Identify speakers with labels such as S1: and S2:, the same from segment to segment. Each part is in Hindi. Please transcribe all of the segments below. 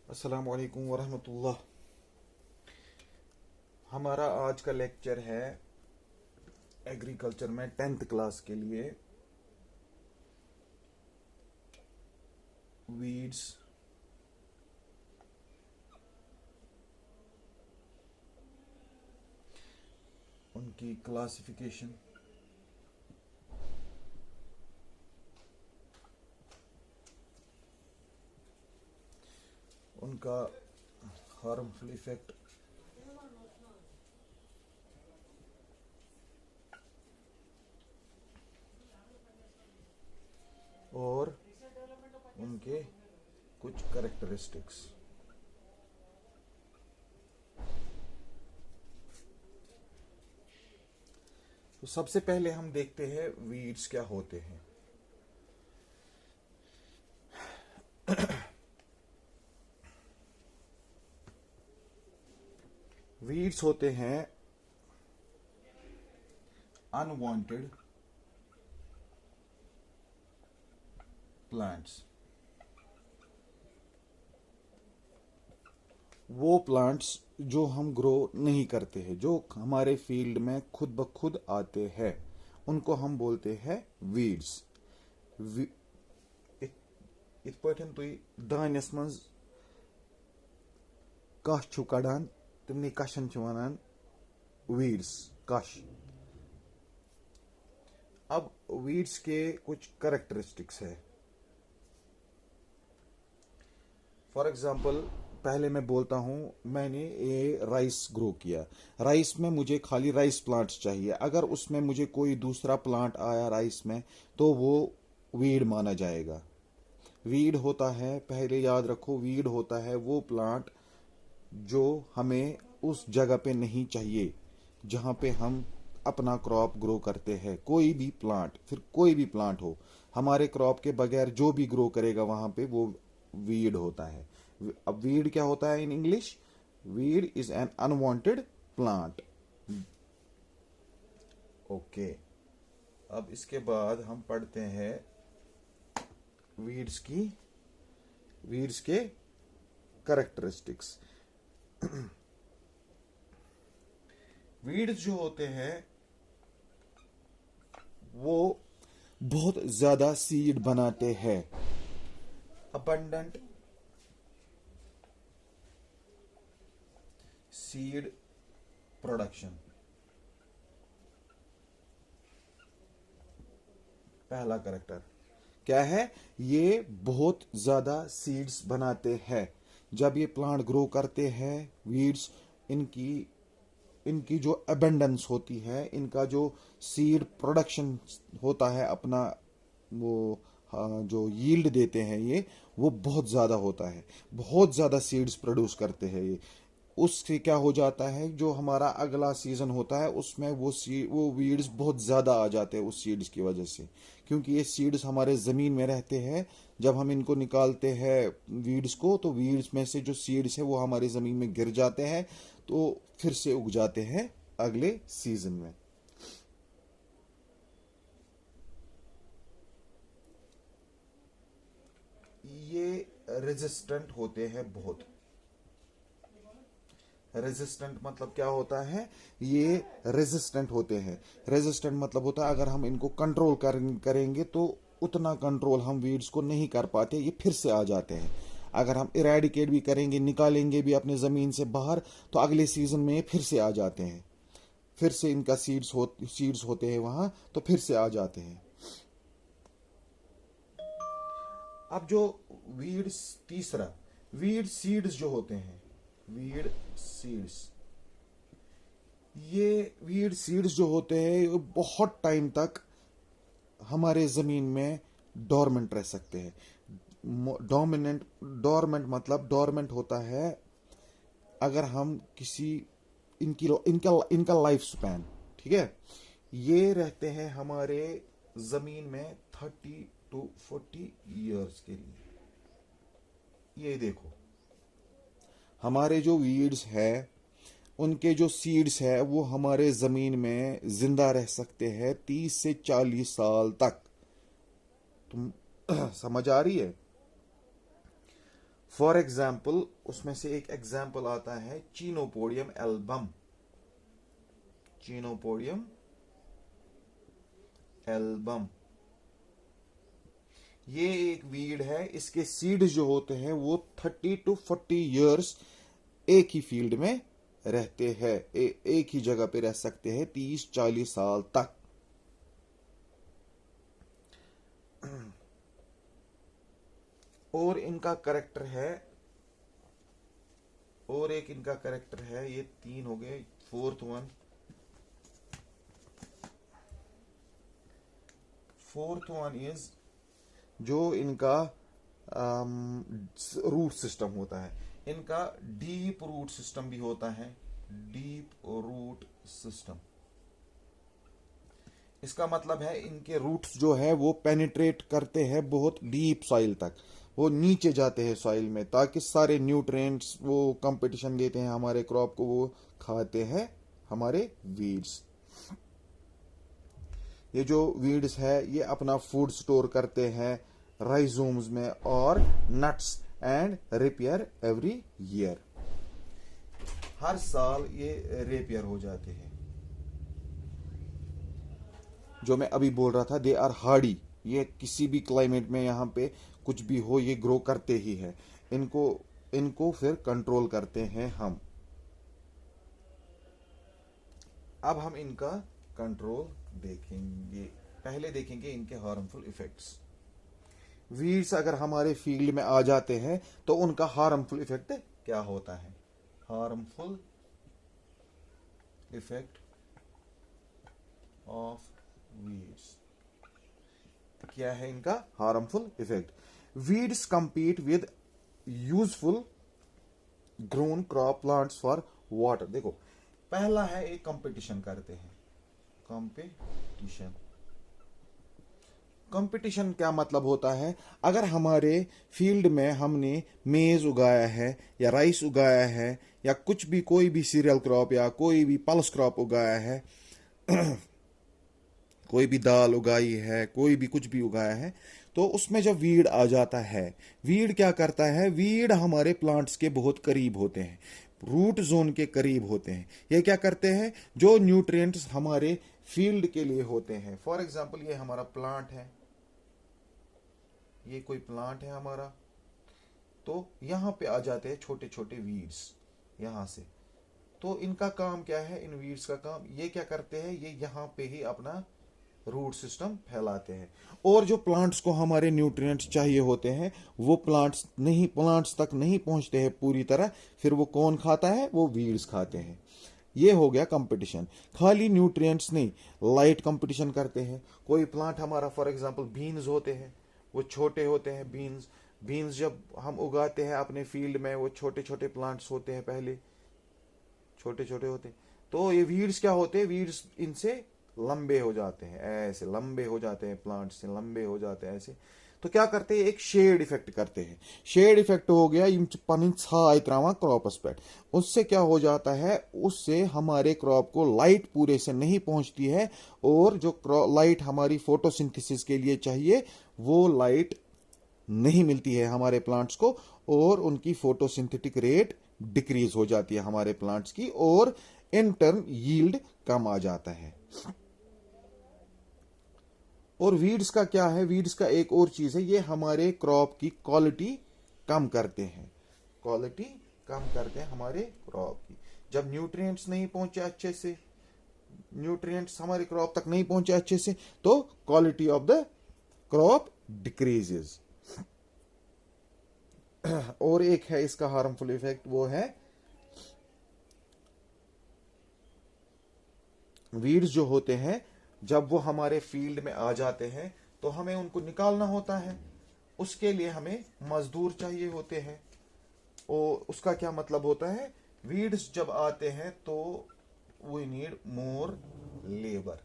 S1: अस्सलाम वालेकुम वरहमतुल्लाह। हमारा आज का लेक्चर है एग्रीकल्चर में 10th क्लास के लिए वीड्स, उनकी क्लासिफिकेशन, उनका हार्मफुल इफेक्ट, और उनके कुछ करेक्टरिस्टिक्स। तो सबसे पहले हम देखते हैं वीड्स क्या होते हैं। वीड्स होते हैं अनवांटेड प्लांट्स। वो प्लांट्स जो हम ग्रो नहीं करते हैं, जो हमारे फील्ड में खुद ब खुद आते हैं, उनको हम बोलते हैं वीड्स। इत पठन तुई दानस मज कश छु कड़ान, तुमने कशन छु वनान वीड्स, कश। अब वीड्स के कुछ करेक्टरिस्टिक्स है। फॉर एग्जाम्पल, पहले मैं बोलता हूं, मैंने ये राइस ग्रो किया। राइस में मुझे खाली राइस प्लांट्स चाहिए। अगर उसमें मुझे कोई दूसरा प्लांट आया राइस में, तो वो वीड माना जाएगा। वीड होता है, पहले याद रखो, वीड होता है वो प्लांट जो हमें उस जगह पे नहीं चाहिए जहां पे हम अपना क्रॉप ग्रो करते हैं। कोई भी प्लांट, फिर कोई भी प्लांट हो, हमारे क्रॉप के बगैर जो भी ग्रो करेगा वहां पे, वो वीड होता है। अब वीड क्या होता है in English? Weed is an unwanted plant. Okay, अब इसके बाद हम पढ़ते हैं वीड्स के करेक्टरिस्टिक्स। वीड्स जो होते हैं वो बहुत ज्यादा सीड बनाते हैं। अबंडेंट सीड प्रोडक्शन, पहला करेक्टर क्या है? ये बहुत ज्यादा सीड्स बनाते हैं। जब ये प्लांट ग्रो करते हैं, वीड्स, इनकी इनकी जो अबेंडेंस होती है, इनका जो सीड प्रोडक्शन होता है, अपना वो जो यील्ड देते हैं ये, वो बहुत ज़्यादा होता है। बहुत ज़्यादा सीड्स प्रोड्यूस करते हैं ये। उससे क्या हो जाता है, जो हमारा अगला सीजन होता है उसमें वो वीड्स बहुत ज़्यादा आ जाते हैं उस सीड्स की वजह से, क्योंकि ये सीड्स हमारे ज़मीन में रहते हैं। जब हम इनको निकालते हैं वीड्स को, तो वीड्स में से जो सीड्स है वो हमारी ज़मीन में गिर जाते हैं, तो फिर से उग जाते हैं अगले सीजन में। ये रेजिस्टेंट होते हैं बहुत। रेजिस्टेंट मतलब क्या होता है? ये रेजिस्टेंट होते हैं। रेजिस्टेंट मतलब होता है अगर हम इनको कंट्रोल करेंगे तो उतना कंट्रोल हम वीड्स को नहीं कर पाते, ये फिर से आ जाते हैं। अगर हम इरेडिकेट भी करेंगे, निकालेंगे भी अपने ज़मीन से बाहर, तो अगले सीजन में फिर से आ जाते हैं। फिर से इनका सीड्स होते हैं वहां, तो फिर से आ जाते हैं। अब जो वीड्स, तीसरा, वीड सीड्स जो होते हैं, वीड सीड्स, ये वीड सीड्स जो होते हैं ये बहुत टाइम तक हमारे ज़मीन में डोरमेंट रह सकते हैं। डोरमेंट होता है अगर हम किसी, इनका लाइफ स्पैन, ठीक है, ये रहते हैं हमारे ज़मीन में 30 to 40 years के लिए। ये देखो, हमारे जो वीड्स है, उनके जो सीड्स है, वो हमारे ज़मीन में जिंदा रह सकते हैं 30 से 40 साल तक। तुम समझ आ रही है? फॉर एग्जाम्पल उसमें से एक एग्जाम्पल आता है चीनोपोडियम एल्बम। चीनोपोडियम एल्बम ये एक वीड है, इसके सीड्स जो होते हैं वो 30 to 40 ईयर्स एक ही फील्ड में रहते हैं, एक ही जगह पे रह सकते हैं 30-40 साल तक। और इनका करेक्टर है, और एक इनका करेक्टर है, ये 3 हो गए। फोर्थ वन इज जो इनका रूट सिस्टम होता है, इनका डीप रूट सिस्टम भी होता है। डीप रूट सिस्टम, इसका मतलब है इनके रूट्स जो है वो पेनिट्रेट करते हैं बहुत डीप सॉइल तक, वो नीचे जाते हैं सॉइल में, ताकि सारे न्यूट्रिएंट्स वो कंपटीशन देते हैं हमारे क्रॉप को, वो खाते हैं हमारे वीड्स। ये जो वीड्स है ये अपना फूड स्टोर करते हैं राइजोम्स में और nuts and repair every year. हर साल ये रिपेयर हो जाते हैं। जो मैं अभी बोल रहा था, दे आर हार्डी, ये किसी भी क्लाइमेट में यहाँ पे कुछ भी हो ये ग्रो करते ही है। इनको फिर कंट्रोल करते हैं हम। अब हम इनका कंट्रोल देखेंगे। पहले देखेंगे इनके हार्मफुल इफेक्ट्स। वीड्स अगर हमारे फील्ड में आ जाते हैं तो उनका हार्मफुल इफेक्ट क्या होता है? हार्मफुल इफेक्ट ऑफ वीड्स क्या है इनका harmful effect? Weeds compete with useful grown crop plants for water. देखो, पहला है एक कंपटीशन करते हैं। कंपटीशन क्या मतलब होता है? अगर हमारे फील्ड में हमने मेज उगाया है या राइस उगाया है या कुछ भी, कोई भी सीरियल क्रॉप या कोई भी पल्स क्रॉप उगाया है कोई भी दाल उगाई है, कोई भी कुछ भी उगाया है, तो उसमें जब वीड आ जाता है, वीड क्या करता है? वीड हमारे प्लांट्स के बहुत करीब होते हैं, रूट जोन के करीब होते हैं। ये क्या करते हैं? जो न्यूट्रिएंट्स हमारे फील्ड के लिए होते हैं, फॉर एग्जांपल ये हमारा प्लांट है, ये कोई प्लांट है हमारा, तो यहां पे आ जाते हैं छोटे छोटे वीड्स यहां से। तो इनका काम क्या है? इन वीड्स का काम ये क्या करते हैं? ये यहां पे ही अपना रूट सिस्टम फैलाते हैं, और जो प्लांट्स को हमारे न्यूट्रिएंट्स चाहिए होते हैं वो प्लांट्स तक नहीं पहुंचते हैं पूरी तरह। फिर वो कौन खाता है? वो वीड्स खाते हैं। ये हो गया कंपटीशन। खाली न्यूट्रिएंट्स नहीं, लाइट कंपटीशन करते हैं। कोई प्लांट हमारा, फॉर एग्जांपल बीन्स होते हैं, वो छोटे होते हैं। बीन्स जब हम उगाते हैं अपने फील्ड में, वो छोटे छोटे प्लांट्स होते हैं, पहले छोटे छोटे होते हैं। तो ये वीड्स क्या होते हैं? वीड्स इनसे लंबे हो जाते हैं, ऐसे लंबे हो जाते हैं, प्लांट से लंबे हो जाते हैं ऐसे। तो क्या करते हैं? एक शेड इफेक्ट करते हैं। शेड इफेक्ट हो गया, पन छाई त्रावा क्रॉपस पे। उससे क्या हो जाता है? उससे हमारे क्रॉप को लाइट पूरे से नहीं पहुंचती है, और जो लाइट हमारी फोटोसिंथेसिस के लिए चाहिए वो लाइट नहीं मिलती है हमारे प्लांट्स को, और उनकी फोटोसिंथेटिक रेट डिक्रीज हो जाती है हमारे प्लांट्स की, और इन टर्न यील्ड कम आ जाता है। और वीड्स का क्या है? वीड्स का एक और चीज है, ये हमारे क्रॉप की क्वालिटी कम करते हैं। क्वालिटी कम करते हैं हमारे क्रॉप की। जब न्यूट्रिएंट्स नहीं पहुंचे अच्छे से, न्यूट्रिएंट्स हमारे क्रॉप तक नहीं पहुंचे अच्छे से, तो quality of the crop decreases. और एक है इसका हार्मफुल इफेक्ट, वो है वीड्स जो होते हैं, जब वो हमारे फील्ड में आ जाते हैं तो हमें उनको निकालना होता है। उसके लिए हमें मजदूर चाहिए होते हैं। और उसका क्या मतलब होता है? वीड्स जब आते हैं तो we need more labour.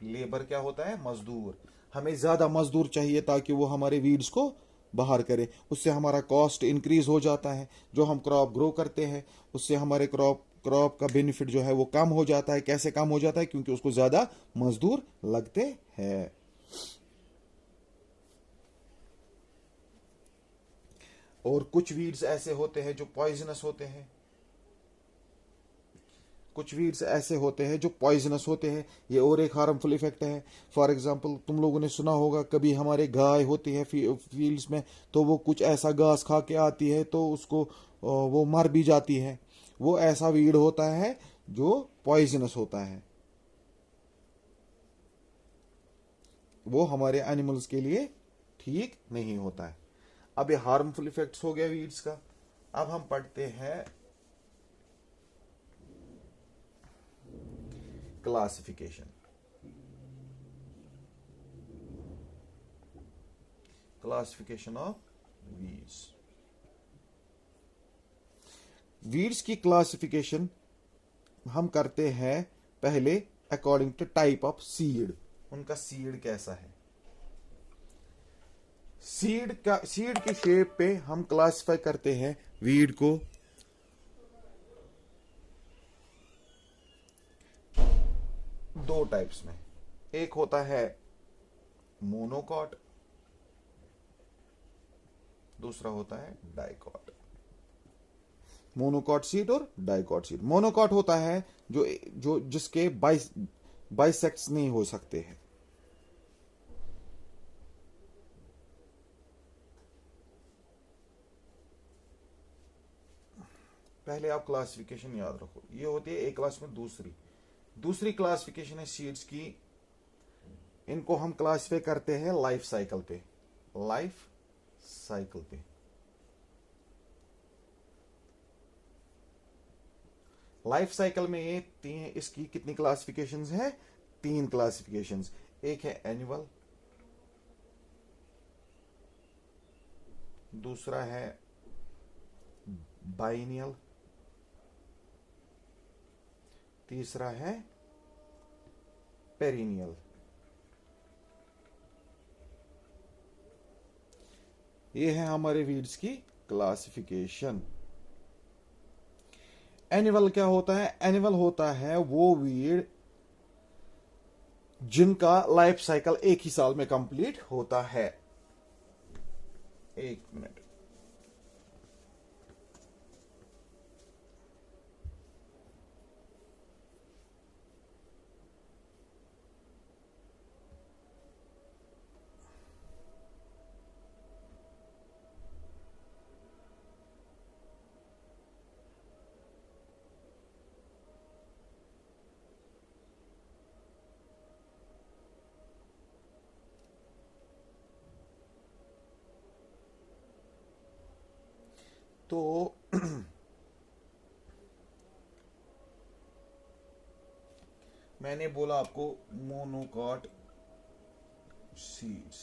S1: Labour क्या होता है? मजदूर। हमें ज्यादा मजदूर चाहिए ताकि वो हमारे वीड्स को बाहर करे। उससे हमारा कॉस्ट इंक्रीज हो जाता है। जो हम क्रॉप ग्रो करते हैं उससे हमारे क्रॉप का बेनिफिट जो है वो कम हो जाता है। कैसे कम हो जाता है? क्योंकि उसको ज्यादा मजदूर लगते हैं। और कुछ वीड्स ऐसे होते हैं जो पॉइजनस होते हैं, कुछ वीड्स ऐसे होते हैं जो पॉइजनस होते हैं। ये और एक हार्मफुल इफेक्ट है। फॉर एग्जांपल, तुम लोगों ने सुना होगा, कभी हमारे गाय होती है फील्ड्स में, तो वो कुछ ऐसा घास खा के आती है तो उसको वो मर भी जाती है। वो ऐसा वीड होता है जो पॉइजनस होता है, वो हमारे एनिमल्स के लिए ठीक नहीं होता है। अब ये हार्मफुल इफेक्ट्स हो गया वीड्स का। अब हम पढ़ते हैं classification. Classification of weeds. Weeds की क्लासिफिकेशन हम करते हैं पहले according to type of seed. उनका सीड कैसा है, सीड की शेप पे हम क्लासिफाई करते हैं वीड को। दो टाइप्स में, एक होता है मोनोकॉट, दूसरा होता है डाइकॉट। मोनोकॉट सीड और डाइकॉट सीड। मोनोकॉट होता है जो जो जिसके बाइसेक्ट्स नहीं हो सकते हैं। पहले आप क्लासिफिकेशन याद रखो, ये होती है एक क्लास में दूसरी। दूसरी क्लासिफिकेशन है सीड्स की। इनको हम क्लासिफाई करते हैं लाइफ साइकिल पे। लाइफ साइकिल पे लाइफ साइकिल में ये तीन, इसकी कितनी क्लासिफिकेशंस है, तीन क्लासिफिकेशंस। एक है एनुअल, दूसरा है बाइनियल, तीसरा है पेरिनियल। ये है हमारे वीड्स की क्लासिफिकेशन। एनुअल क्या होता है, एनुअल होता है वो वीड जिनका लाइफ साइकिल एक ही साल में कंप्लीट होता है। एक मिनट। तो मैंने बोला आपको मोनोकॉट सीड्स।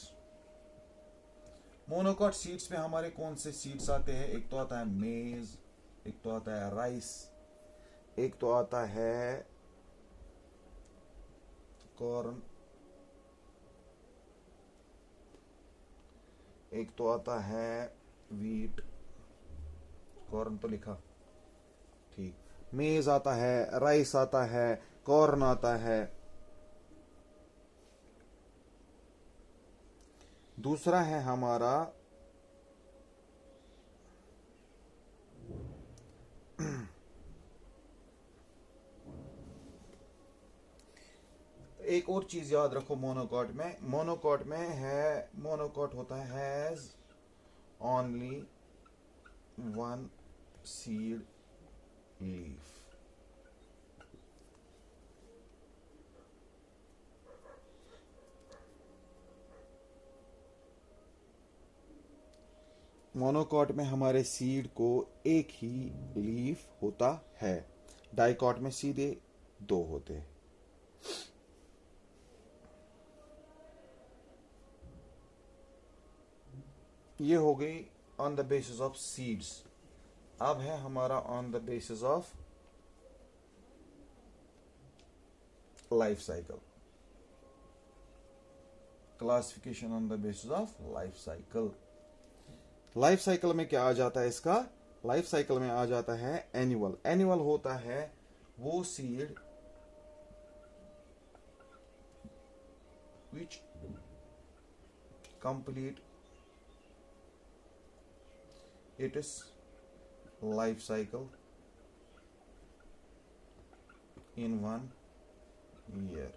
S1: मोनोकॉट सीड्स में हमारे कौन से सीड्स आते हैं, एक तो आता है मेज, एक तो आता है राइस, एक तो आता है कॉर्न, एक तो आता है वीट। कॉर्न तो लिखा, ठीक। मेज आता है, राइस आता है, कॉर्न आता है। दूसरा है हमारा एक और चीज याद रखो मोनोकॉट में। मोनोकॉट में है, मोनोकॉट होता है has only one seed leaf. Monocot में हमारे सीड को एक ही लीफ होता है। डाइकॉट में सीधे दो होते हैं। ये हो गई on the basis of seeds. अब है हमारा on the basis of life cycle. Classification on the basis of life cycle. Life cycle में क्या आ जाता है इसका, लाइफ साइकिल में आ जाता है एनुअल। एनुअल होता है वो seed which complete its life cycle in 1 year।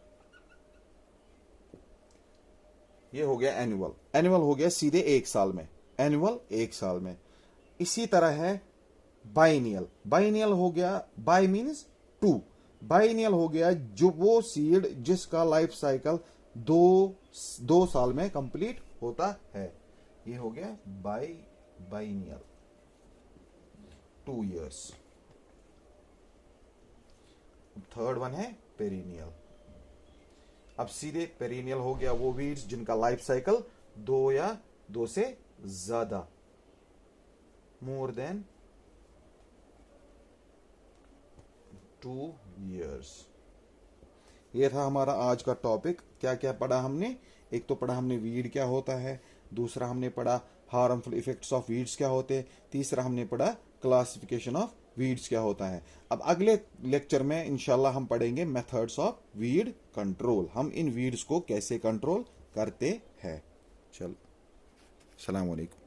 S1: ये हो गया एनुअल। एनुअल हो गया सीधे एक साल में, एनुअल एक साल में। इसी तरह है बाइनियल। बाइनियल हो गया, बाई मीन्स 2, बाइनियल हो गया जो वो सीड जिसका लाइफ साइकिल दो साल में कंप्लीट होता है। ये हो गया बाइनियल, 2 years। थर्ड वन है पेरिनियल। अब सीधे पेरिनियल हो गया वो वीड्स जिनका लाइफ साइकिल 2 या 2 से ज्यादा, मोर देन 2 years। ये था हमारा आज का टॉपिक। क्या क्या पढ़ा हमने? एक तो पढ़ा हमने वीड क्या होता है, दूसरा हमने पढ़ा हार्मफुल इफेक्ट्स ऑफ वीड्स क्या होते हैं, तीसरा हमने पढ़ा क्लासिफिकेशन ऑफ वीड्स क्या होता है। अब अगले लेक्चर में इंशाल्लाह हम पढ़ेंगे मेथड्स ऑफ वीड कंट्रोल, हम इन वीड्स को कैसे कंट्रोल करते हैं। चलो, अस्सलाम वालेकुम।